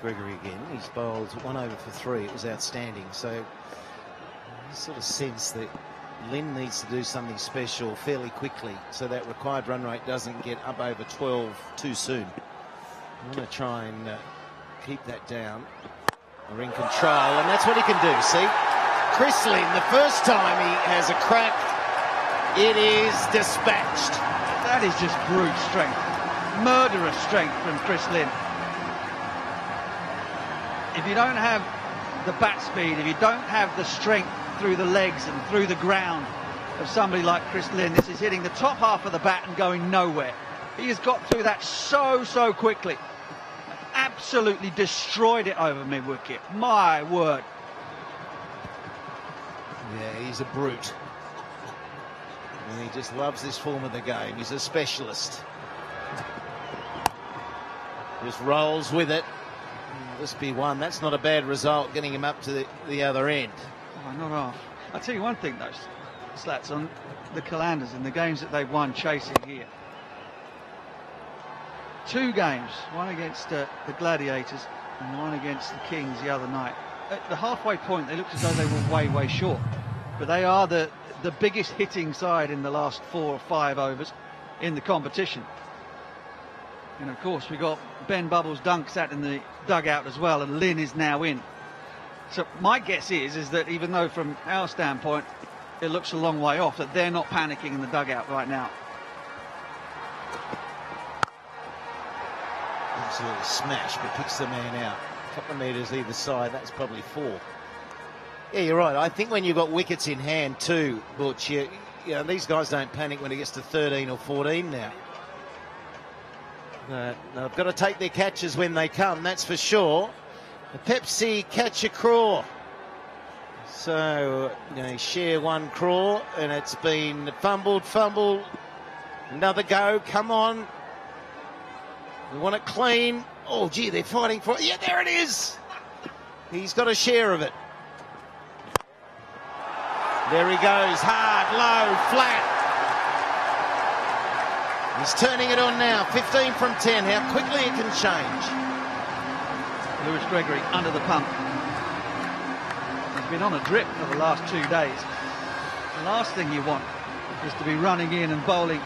Gregory again. He's bowled 1 over for 3. It was outstanding. So I sort of sense that Lynn needs to do something special fairly quickly so that required run rate doesn't get up over 12 too soon. I'm going to try and keep that down. We're in control, and that's what he can do. See, Chris Lynn, the first time he has a crack, it is dispatched. That is just brute strength, murderous strength from Chris Lynn. If you don't have the bat speed, if you don't have the strength through the legs and through the ground of somebody like Chris Lynn, this is hitting the top half of the bat and going nowhere. He has got through that so quickly. Absolutely destroyed it over mid-wicket. My word. Yeah, he's a brute. And he just loves this form of the game. He's a specialist. Just rolls with it. This be one. That's not a bad result, getting him up to the other end. Oh, not half. I'll tell you one thing, though, Slats, on the Calanders and the games that they've won chasing here. 2 games, one against the Gladiators and one against the Kings the other night. At the halfway point, they looked as though they were way short. But they are the biggest hitting side in the last 4 or 5 overs in the competition. And of course, we got Ben Bubbles Dunk sat in the dugout as well, and Lynn is now in. So my guess is that even though from our standpoint it looks a long way off, that they're not panicking in the dugout right now. Absolutely smash, but picks the man out. A couple of metres either side, that's probably 4. Yeah, you're right. I think when you've got wickets in hand too, Butch, you know, these guys don't panic when it gets to 13 or 14 now. They've got to take their catches when they come, that's for sure. The Pepsi catch a craw. So, share 1 craw, and it's been fumbled. Another go, come on. We want it clean. Oh, gee, they're fighting for it. Yeah, there it is. He's got a share of it. There he goes, hard, low, flat. He's turning it on now, 15 from 10. How quickly it can change. Lewis Gregory under the pump. He's been on a drip for the last 2 days. The last thing you want is to be running in and bowling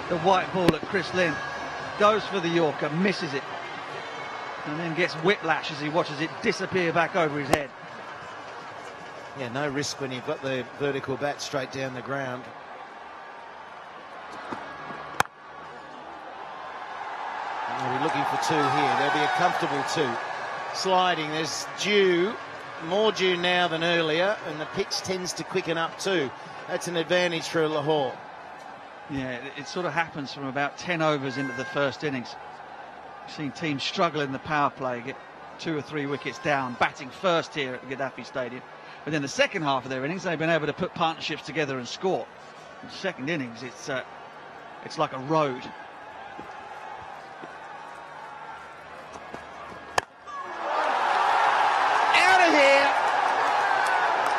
the white ball at Chris Lynn. Goes for the Yorker, misses it, and then gets whiplash as he watches it disappear back over his head. Yeah, no risk when you've got the vertical bat straight down the ground. They'll be looking for 2 here. There'll be a comfortable 2. Sliding, there's more dew now than earlier, and the pitch tends to quicken up too. That's an advantage for Lahore. Yeah, it sort of happens from about 10 overs into the first innings. We've seen teams struggle in the power play, get 2 or 3 wickets down, batting first here at the Gaddafi Stadium. But then the second half of their innings, they've been able to put partnerships together and score. In the second innings, it's like a road. Out of here!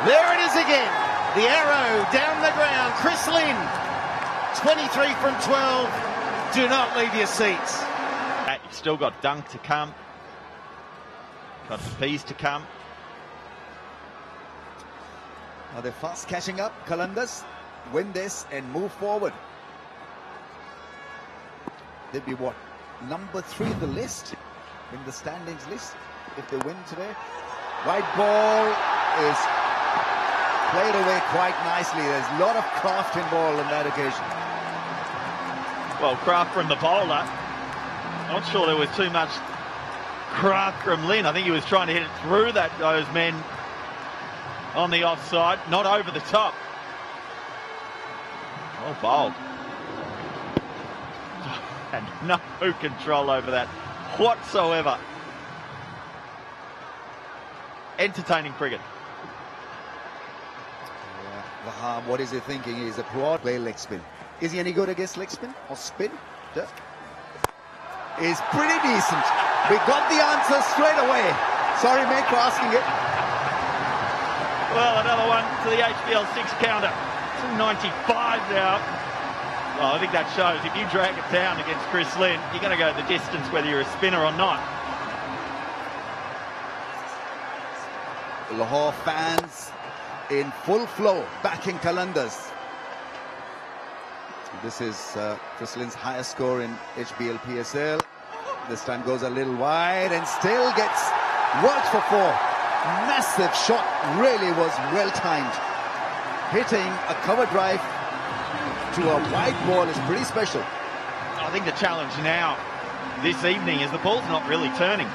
There it is again. The arrow down the ground. Chris Lynn. 23 from 12. Do not leave your seats. You've still got Dunk to come. Got Pease to come. Now they're fast catching up. Calanders win this and move forward. They'd be what? Number 3 in the list, in the standings list, if they win today. White ball is played away quite nicely. There's a lot of craft involved on that occasion. Well, craft from the bowler. Not sure there was too much craft from Lynn. I think he was trying to hit it through those men on the offside, not over the top. Well bowled. And no control over that whatsoever. Entertaining cricket. Wahab, what is he thinking? He's a broad play leg spin. Is he any good against leg spin or spin? Is pretty decent. We got the answer straight away. Sorry, mate, for asking it. Well, another one to the HBL 6 counter. It's 95 now. Well, I think that shows if you drag it down against Chris Lynn, you're going to go the distance whether you're a spinner or not. Lahore fans in full flow backing Qalandars. This is Chris Lynn's highest score in HBL PSL. This time goes a little wide and still gets worked for four. Massive shot, really was well timed. Hitting a cover drive to a wide ball is pretty special. I think the challenge now this evening is the ball's not really turning.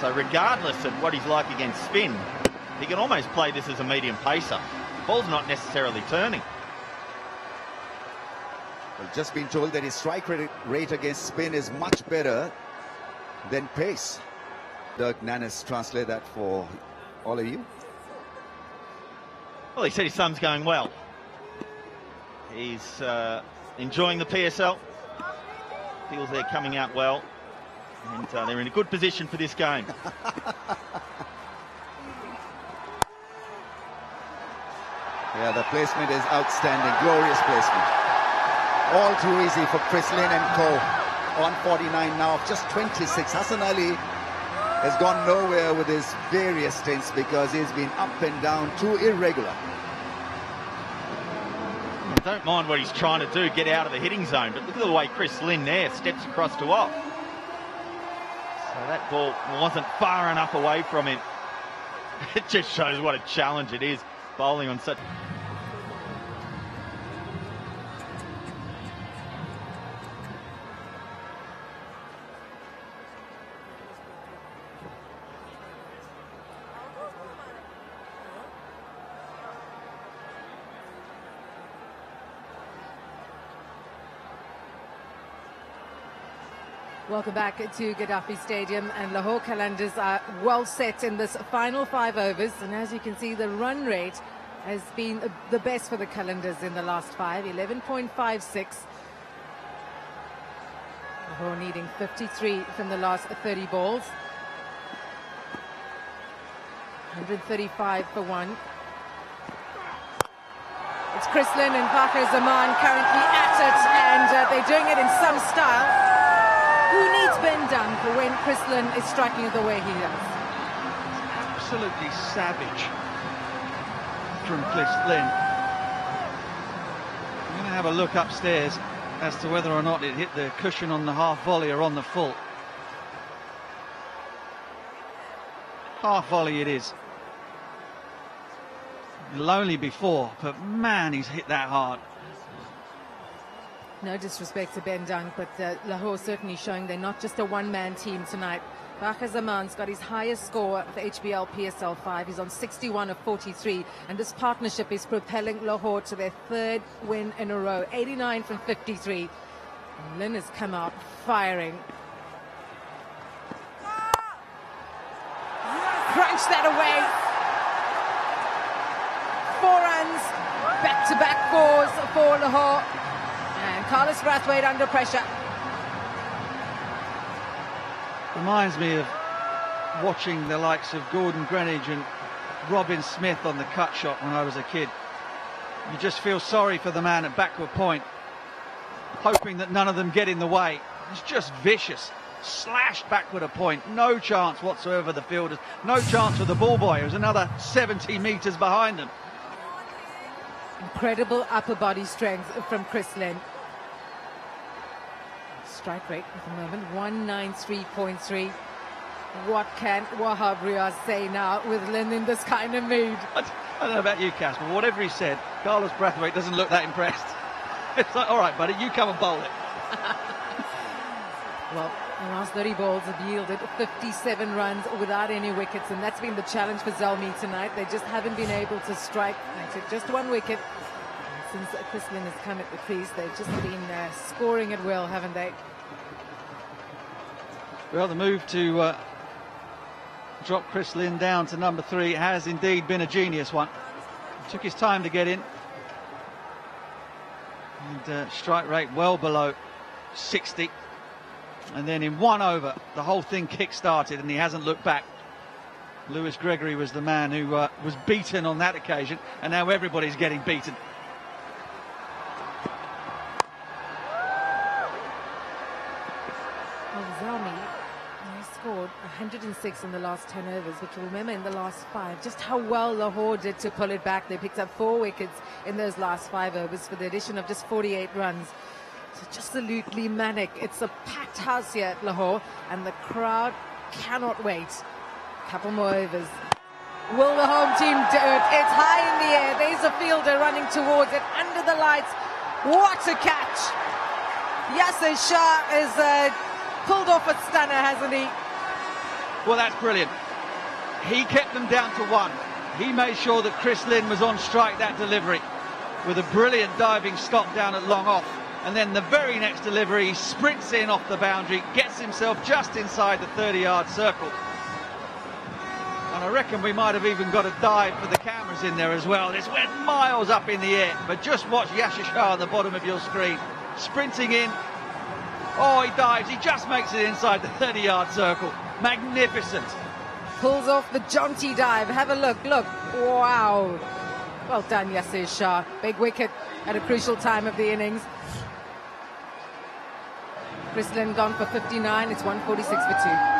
So regardless of what he's like against spin, he can almost play this as a medium pacer. The ball's not necessarily turning. Well, just been told that his strike rate against spin is much better than pace. Dirk Nannis, translate that for all of you. Well, he said his son's going well. He's enjoying the PSL. Feels they're coming out well. And they're in a good position for this game. Yeah, the placement is outstanding. Glorious placement. All too easy for Chris Lynn and co. On 49 now, just 26. Hassan Ali has gone nowhere with his various stints because he's been up and down, too irregular. I don't mind what he's trying to do, get out of the hitting zone, but look at the way Chris Lynn there steps across to off. So that ball wasn't far enough away from him. It just shows what a challenge it is, bowling on such... Welcome back to Gaddafi Stadium, and Lahore Qalandars are well set in this final 5 overs, and as you can see, the run rate has been the best for the Qalandars in the last 5, 11.56. Lahore needing 53 from the last 30 balls. 135 for 1. It's Chris Lynn and Fakhar Zaman currently at it, and they're doing it in some style. Who needs Ben Dunn for when Chris Lynn is striking it the way he does? Absolutely savage from Chris Lynn. I'm going to have a look upstairs as to whether or not it hit the cushion on the half volley or on the full. Half volley it is. Lonely before, but man, he's hit that hard. No disrespect to Ben Dunn, but Lahore certainly showing they're not just a one-man team tonight. Fakhar Zaman's got his highest score for HBL PSL 5. He's on 61 of 43, and this partnership is propelling Lahore to their 3rd win in a row, 89 from 53. And Lynn has come out firing. Crunch that away. 4 runs, back-to-back 4s for Lahore. And Carlos Brathwaite under pressure. Reminds me of watching the likes of Gordon Greenidge and Robin Smith on the cut shot when I was a kid. You just feel sorry for the man at backward point, hoping that none of them get in the way. It's just vicious. Slashed backward a point. No chance whatsoever the fielders. No chance for the ball boy, who's another 70 metres behind them. Incredible upper body strength from Chris Lynn. Strike rate at the moment, 193.3. What can Wahab Riaz say now with Lynn in this kind of mood? I don't know about you, Casper, but whatever he said, Carlos Brathwaite doesn't look that impressed. It's like, all right, buddy, you come and bowl it. Well, the last 30 balls have yielded 57 runs without any wickets, and that's been the challenge for Zalmi tonight. They just haven't been able to strike. They took just 1 wicket. And since Chris Lynn has come at the crease, they've just been scoring at will, haven't they? Well, the move to drop Chris Lynn down to number 3 has indeed been a genius one. It took his time to get in. And strike rate well below 60. And then in 1 over, the whole thing kick-started, and he hasn't looked back. Lewis Gregory was the man who was beaten on that occasion, and now everybody's getting beaten. Well, Zalmi, he scored scored 106 in the last 10 overs, but you remember in the last 5 just how well Lahore did to pull it back. They picked up 4 wickets in those last 5 overs for the addition of just 48 runs. So just absolutely manic. It's a packed house here at Lahore, and the crowd cannot wait. Couple more overs. Will the home team do it? It's high in the air. There's a fielder running towards it under the lights. What a catch! Yasir Shah has pulled off a stunner, hasn't he? Well, that's brilliant. He kept them down to 1. He made sure that Chris Lynn was on strike that delivery with a brilliant diving stop down at long off. And then the very next delivery, he sprints in off the boundary, gets himself just inside the 30-yard circle. And I reckon we might have even got a dive for the cameras in there as well. This went miles up in the air. But just watch Yasir Shah on the bottom of your screen. Sprinting in. Oh, he dives. He just makes it inside the 30-yard circle. Magnificent. Pulls off the jaunty dive. Have a look. Look. Wow. Well done, Yasir Shah. Big wicket at a crucial time of the innings. Chris Lynn gone for 59. It's 146 for 2.